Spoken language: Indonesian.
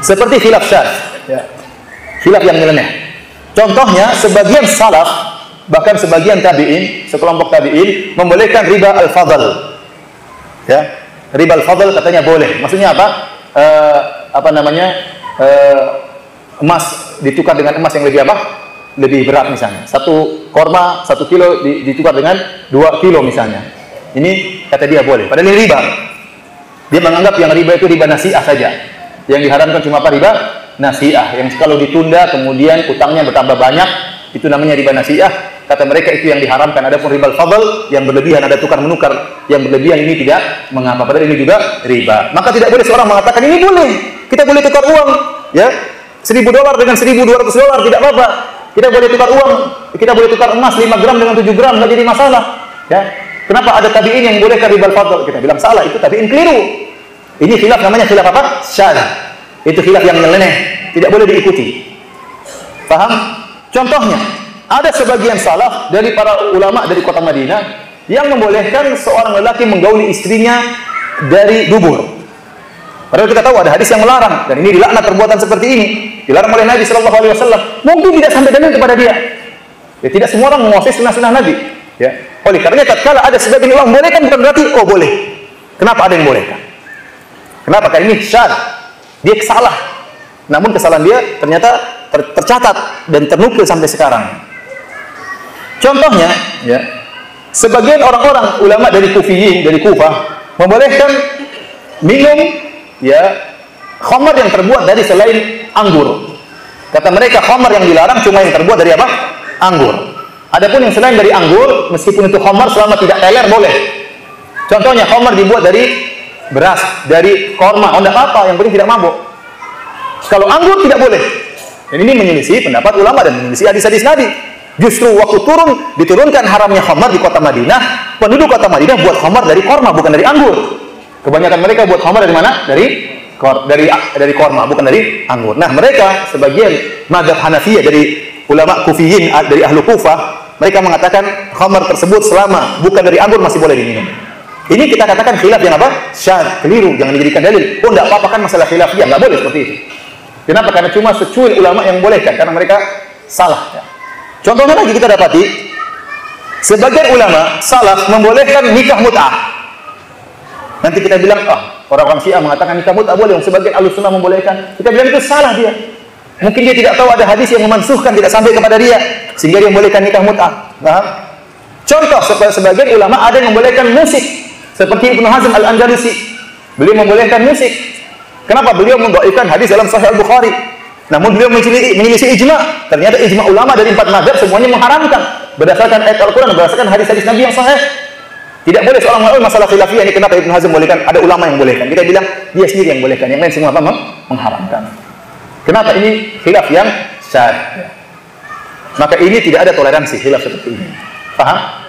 Seperti khilaf syadz, ya. Khilaf yang nyeleneh. Contohnya, sebagian salaf, bahkan sebagian tabi'in, sekelompok tabi'in, membolehkan riba al-fadl. Ya, riba al-fadl katanya boleh. Maksudnya apa? Emas ditukar dengan emas yang lebih apa? Lebih berat misalnya. 1 korma 1 kilo ditukar dengan 2 kilo misalnya. Ini kata dia boleh. Padahal ini riba. Dia menganggap yang riba itu riba nasi'ah saja. Yang diharamkan cuma apa? Riba nasi'ah. Yang kalau ditunda kemudian utangnya bertambah banyak, itu namanya riba nasi'ah. Kata mereka itu yang diharamkan. Adapun riba al-fadl yang berlebihan, ada tukar menukar yang berlebihan, ini tidak mengapa. Padahal ini juga riba. Maka tidak boleh seorang mengatakan ini boleh. Kita boleh tukar uang, ya. $1.000 dengan $1.200 tidak apa-apa. Kita boleh tukar uang, kita boleh tukar emas 5 gram dengan 7 gram, nggak jadi masalah. Ya. Kenapa ada tabi'in yang bolehkan riba al-fadl? Kita bilang salah, itu tabi'in keliru. Ini khilaf, namanya khilaf apa? Syadz. Itu khilaf yang nyeleneh, tidak boleh diikuti. Paham? Contohnya, ada sebagian salaf dari para ulama dari kota Madinah yang membolehkan seorang lelaki menggauli istrinya dari dubur. Padahal kita tahu ada hadis yang melarang, dan ini dilaknat perbuatan seperti ini. Dilarang oleh Nabi sallallahu alaihi wasallam. Mungkin tidak sampai dalil kepada dia. Ya, tidak semua orang menguasai sunnah-sunnah Nabi. Ya. Oleh karena tatkala ada sebagian ulama membolehkan, bukan berarti oh boleh. Kenapa ada yang bolehkan? Kenapa? Karena ini syadz. Dia salah. Namun kesalahan dia ternyata tercatat dan ternukil sampai sekarang. Contohnya, ya, sebagian orang-orang ulama dari Kufiyin, dari Kufah, membolehkan minum, ya, khamar yang terbuat dari selain anggur. Kata mereka khamar yang dilarang cuma yang terbuat dari apa? Anggur. Adapun yang selain dari anggur, meskipun itu khamar selama tidak teler boleh. Contohnya khamar dibuat dari beras, dari korma, oh tidak apa-apa, yang penting tidak mabuk. Kalau anggur tidak boleh. Dan ini menyelisih pendapat ulama dan menyelisih hadis-hadis Nabi. Justru waktu diturunkan haramnya khamar di kota Madinah, penduduk kota Madinah buat khamar dari korma, bukan dari anggur. Kebanyakan mereka buat khamar dari mana? Dari korma, bukan dari anggur. Nah, mereka sebagian mazhab Hanafiyah dari ulama Kufiyin, dari ahlu Kufah, mereka mengatakan khamar tersebut selama bukan dari anggur masih boleh diminum. Ini kita katakan khilaf yang apa? Syadz, keliru, jangan dijadikan dalil. Oh, enggak apa-apa kan masalah khilaf, ya enggak boleh seperti itu. Kenapa? Karena cuma secuil ulama yang bolehkan, karena mereka salah. Ya. Contohnya lagi kita dapati, sebagian ulama salaf membolehkan nikah mut'ah. Nanti kita bilang, orang-orang Syiah mengatakan nikah mut'ah boleh, sebagian Ahlussunnah membolehkan. Kita bilang itu salah dia. Mungkin dia tidak tahu ada hadis yang memansuhkan, tidak sampai kepada dia, sehingga dia membolehkan nikah mut'ah. Nah, contoh sebagian ulama ada yang membolehkan musik. Seperti Ibnu Hazm al-Andalusi, beliau membolehkan musik. Kenapa? Beliau mendhaifkan hadis dalam Sahih Al-Bukhari. Namun beliau menyelisih ijma. Ternyata ijma ulama dari 4 mazhab semuanya mengharamkan berdasarkan ayat Al-Quran, berdasarkan hadis-hadis Nabi yang sahih. Tidak boleh seorang mengatakan masalah khilafiyah ini kenapa Ibnu Hazm membolehkan? Ada ulama yang membolehkan. Kita bilang dia sendiri yang membolehkan, yang lain semua apa? Mengharamkan. Kenapa ini khilaf yang syadz? Maka ini tidak ada toleransi khilaf seperti ini. Paham?